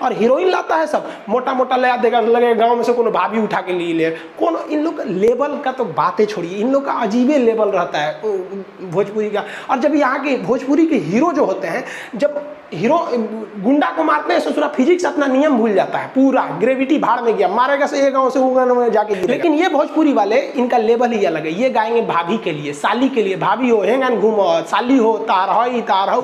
और हीरोइन लाता है सब मोटा मोटा ले देगा, लगे गांव में से कोनो भाभी उठा के ले कौन। इन लोग लेवल का तो बातें छोड़िए, इन लोग का अजीबे लेवल रहता है भोजपुरी का। और जब यहाँ के भोजपुरी के हीरो जो होते हैं, जब हीरो गुंडा को मारते हैं ससुरा फिजिक्स अपना नियम भूल जाता है, पूरा ग्रेविटी भाड़ में गया, मारेगा से एक गांव से गांव में जाके गिरेगा। लेकिन ये भोजपुरी वाले इनका लेवल ही अलग है। ये गाएंगे भाभी के लिए, साली के लिए, भाभी हो हेंगन घूमो, साली हो तार हो।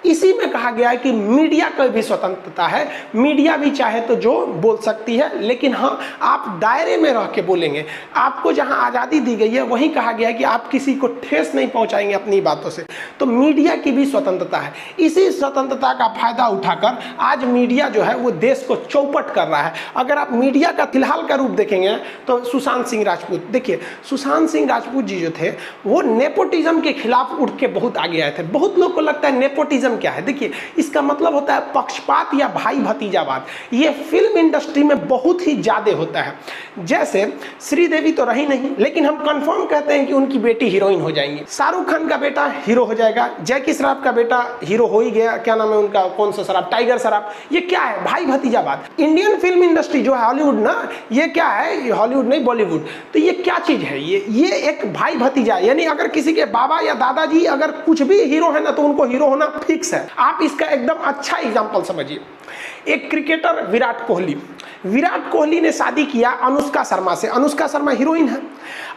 इसी में कहा गया है कि मीडिया की भी स्वतंत्रता है, मीडिया भी चाहे तो जो बोल सकती है, लेकिन हाँ आप दायरे में रह के बोलेंगे। आपको जहां आज़ादी दी गई है वहीं कहा गया है कि आप किसी को ठेस नहीं पहुंचाएंगे अपनी बातों से। तो मीडिया की भी स्वतंत्रता है। इसी स्वतंत्रता का फायदा उठाकर आज मीडिया जो है वो देश को चौपट कर रहा है। अगर आप मीडिया का फिलहाल का रूप देखेंगे तो सुशांत सिंह राजपूत, देखिए सुशांत सिंह राजपूत जी जो थे वो नेपोटिज्म के खिलाफ उठ के बहुत आगे आए थे। बहुत लोग को लगता है नेपोटिज्म क्या है, देखिए इसका मतलब होता है पक्षपात या भाई भतीजावाद। ये फिल्म इंडस्ट्री में बहुत ही ज्यादा होता है। जैसे श्रीदेवी तो रही नहीं, लेकिन हम कंफर्म कहते हैं कि उनकी बेटी हीरोइन हो जाएंगी। शाहरुख खान का बेटा हीरो हो जाएगा, जैकी श्रॉफ का बेटा हीरो हो ही गया, क्या नाम है उनका, कौन सा श्रॉफ, टाइगर श्रॉफ। ये क्या है, भाई भतीजावाद। इंडियन फिल्म इंडस्ट्री जो है हॉलीवुड ना, ये क्या है, हॉलीवुड नहीं बॉलीवुड। तो ये क्या चीज है, ये एक भाई भतीजा, यानी अगर किसी के बाबा या दादाजी अगर कुछ भी हीरो है ना तो उनको हीरो होना फिक्स है। आप इसका एकदम अच्छा एग्जांपल समझिए। एक क्रिकेटर विराट कोहली ने शादी किया अनुष्का शर्मा से। अनुष्का शर्मा हीरोइन है।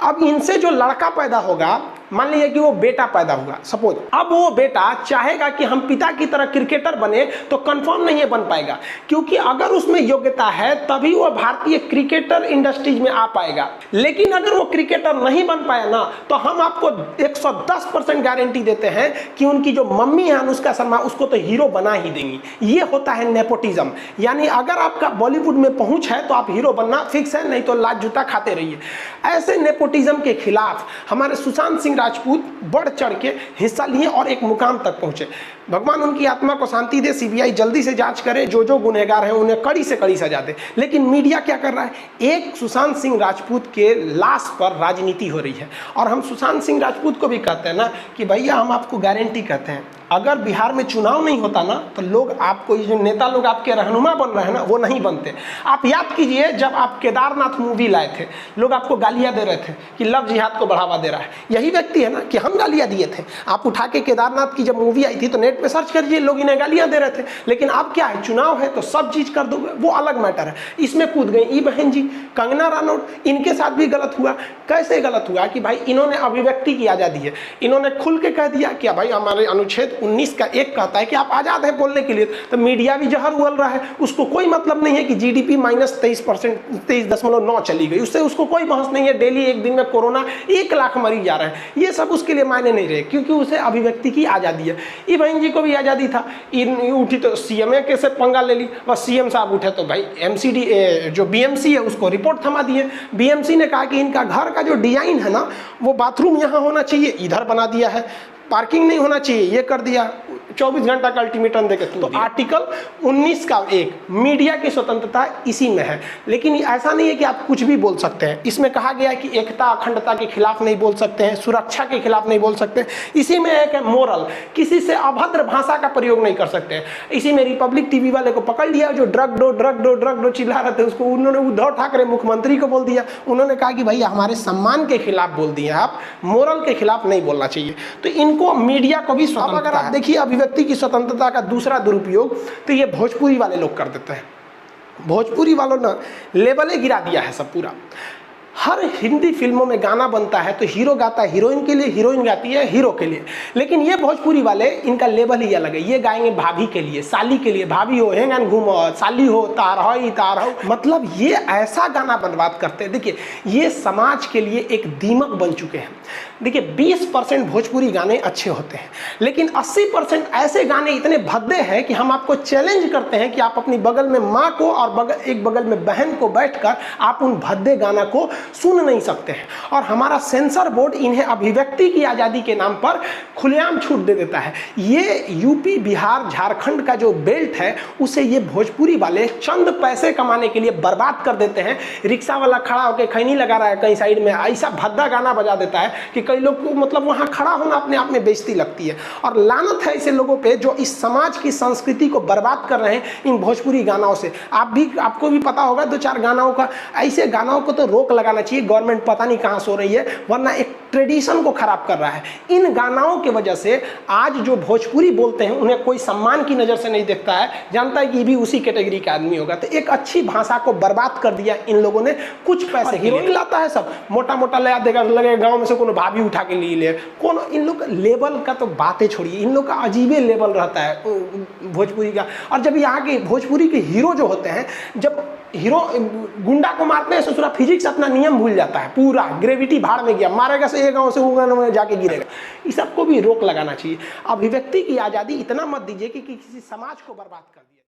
अब इनसे जो लड़का पैदा होगा, मान लीजिए कि वो बेटा पैदा होगा सपोज, अब वो बेटा चाहेगा कि हम पिता की तरह क्रिकेटर बने, तो कंफर्म नहीं है बन पाएगा, क्योंकि अगर उसमें योग्यता है तभी वो भारतीय क्रिकेटर इंडस्ट्रीज में आ पाएगा। लेकिन अगर वो क्रिकेटर नहीं बन पाया ना, तो हम आपको 110% गारंटी देते हैं कि उनकी जो मम्मी है अनुष्का शर्मा, उसको तो हीरो बना ही देंगी। ये होता है नेपोटिज्म। यानी अगर आपका बॉलीवुड में पहुंच है तो आप हीरो बनना फिक्स है, नहीं तो लात जूता खाते रहिए। ऐसे नेपोटिज्म के खिलाफ हमारे सुशांत सिंह राजपूत बढ़ चढ़ के हिस्सा लिए और एक मुकाम तक पहुंचे। भगवान उनकी आत्मा को शांति दे, सीबीआई जल्दी से जांच करे, जो जो गुनहगार हैं उन्हें कड़ी से कड़ी सजा दे। लेकिन मीडिया क्या कर रहा है, एक सुशांत सिंह राजपूत के लाश पर राजनीति हो रही है। और हम सुशांत सिंह राजपूत को भी कहते हैं ना कि भैया हम आपको गारंटी कहते हैं, अगर बिहार में चुनाव नहीं होता ना तो लोग आपको, ये जो नेता लोग आपके रहनुमा बन रहे हैं ना, वो नहीं बनते। आप याद कीजिए जब आप केदारनाथ मूवी लाए थे, लोग आपको गालियां दे रहे थे कि लव जिहाद को बढ़ावा दे रहा है। यही व्यक्ति है ना कि हम गालियां दिए थे। आप उठा के केदारनाथ की जब मूवी आई थी तो नेट पे सर्च करिए, लोग इन्हें गालियां दे रहे थे। लेकिन अब क्या है, चुनाव है तो सब चीज कर दोगे, वो अलग मैटर है। इसमें कूद गई ई बहन जी, कंगना रनौत, इनके साथ भी गलत हुआ। कैसे गलत हुआ कि भाई इन्होंने अभिव्यक्ति की आजादी है, इन्होंने खुल के कह दिया कि भाई हमारे अनुच्छेद 19 का 1 कहता है कि आप आजाद हैं बोलने के लिए। तो मीडिया भी जहर उगल रहा है, उसको कोई मतलब नहीं है कि जीडीपी -23%, 23.9 चली गई, उससे उसको कोई बहस नहीं है। डेली एक दिन में कोरोना 1 लाख मरीज जा रहे हैं, ये सब उसके लिए मायने नहीं रहे, क्योंकि उसे अभिव्यक्ति की आजादी है। ई बहन जी को भी आजादी था, उठी तो सीएमए के से पंगा ले ली, बस सीएम साहब उठे तो भाई एमसीडी जो बीएमसी है उसको रिपोर्ट थमा दिए। बीएमसी ने कहा कि इनका घर का जो डिजाइन है ना, वो बाथरूम यहाँ होना चाहिए, इधर बना दिया है, पार्किंग नहीं होना चाहिए, ये कर दिया। 24 घंटा का अल्टीमेटम देके तो आर्टिकल 19 का 1 मीडिया की स्वतंत्रता इसी में है। लेकिन ऐसा नहीं है कि आप कुछ भी बोल सकते हैं। इसमें कहा गया है कि एकता अखंडता के खिलाफ नहीं बोल सकते हैं, सुरक्षा के खिलाफ नहीं बोल सकते। इसी में एक मोरल, किसी से अभद्र भाषा का प्रयोग नहीं कर सकते हैं। इसी में रिपब्लिक टीवी वाले को पकड़ लिया, जो ड्रग डो चिल्ला रहे थे, उसको उन्होंने उद्धव ठाकरे मुख्यमंत्री को बोल दिया। उन्होंने कहा कि भाई हमारे सम्मान के खिलाफ बोल दिए आप, मोरल के खिलाफ नहीं बोलना चाहिए। तो इनको मीडिया को भी स्वतंत्रता। अगर आप देखिए अभिव्यक्ति की स्वतंत्रता का दूसरा दुरुपयोग तो ये भोजपुरी वाले लोग कर देते हैं। भोजपुरी वालों ने लेबले गिरा दिया है सब पूरा। हर हिंदी फिल्मों में गाना बनता है तो हीरो गाता है हीरोइन के लिए, हीरोइन गाती है हीरो के लिए। लेकिन ये भोजपुरी वाले, इनका लेवल ही अलग है। ये गाएंगे भाभी के लिए, साली के लिए, भाभी हो हेंगन घूमो, साली हो तार हो, मतलब ये ऐसा गाना बर्बाद करते हैं। देखिए ये समाज के लिए एक दीमक बन चुके हैं। देखिए 20% भोजपुरी गाने अच्छे होते हैं, लेकिन 80% ऐसे गाने इतने भद्दे हैं कि हम आपको चैलेंज करते हैं कि आप अपनी बगल में माँ को और एक बगल में बहन को बैठकर आप उन भद्दे गाना को सुन नहीं सकते हैं। और हमारा सेंसर बोर्ड इन्हें अभिव्यक्ति की आज़ादी के नाम पर खुलेआम छूट दे देता है। ये यूपी, बिहार, झारखंड का जो बेल्ट है उसे ये भोजपुरी वाले चंद पैसे कमाने के लिए बर्बाद कर देते हैं। रिक्शा वाला खड़ा होकर खैनी लगा रहा है कहीं साइड में, ऐसा भद्दा गाना बजा देता है कि कई लोग को मतलब वहाँ खड़ा होना अपने आप में बेइज्जती लगती है। और लानत है ऐसे लोगों पे जो इस समाज की संस्कृति को बर्बाद कर रहे हैं इन भोजपुरी गानों से। आपको भी पता होगा 2-4 गानों का, ऐसे गानों को तो रोक लगाना चाहिए। गवर्नमेंट पता नहीं कहाँ सो रही है, वरना एक ट्रेडिशन को खराब कर रहा है। इन गानों की वजह से आज जो भोजपुरी बोलते हैं उन्हें कोई सम्मान की नज़र से नहीं देखता है, जानता है कि ये भी उसी कैटेगरी का आदमी होगा। तो एक अच्छी भाषा को बर्बाद कर दिया इन लोगों ने कुछ पैसे के लिए। लाता है सब मोटा मोटा ले देगा, लगे गाँव में से कोनो भाभी उठा के ले कौन। इन लोग लेवल का तो बातें छोड़िए, इन लोग का अजीबे लेवल रहता है भोजपुरी का। और जब यहाँ के भोजपुरी के हीरो जो होते हैं, जब हीरो गुंडा को मारते हैं ससुरा फिजिक्स अपना नियम भूल जाता है, पूरा ग्रेविटी भाड़ में गया, मारेगा से एक गांव से वो गांव में जाके गिरेगा। इस सबको भी रोक लगाना चाहिए। अभिव्यक्ति की आज़ादी इतना मत दीजिए कि किसी समाज को बर्बाद कर दिए।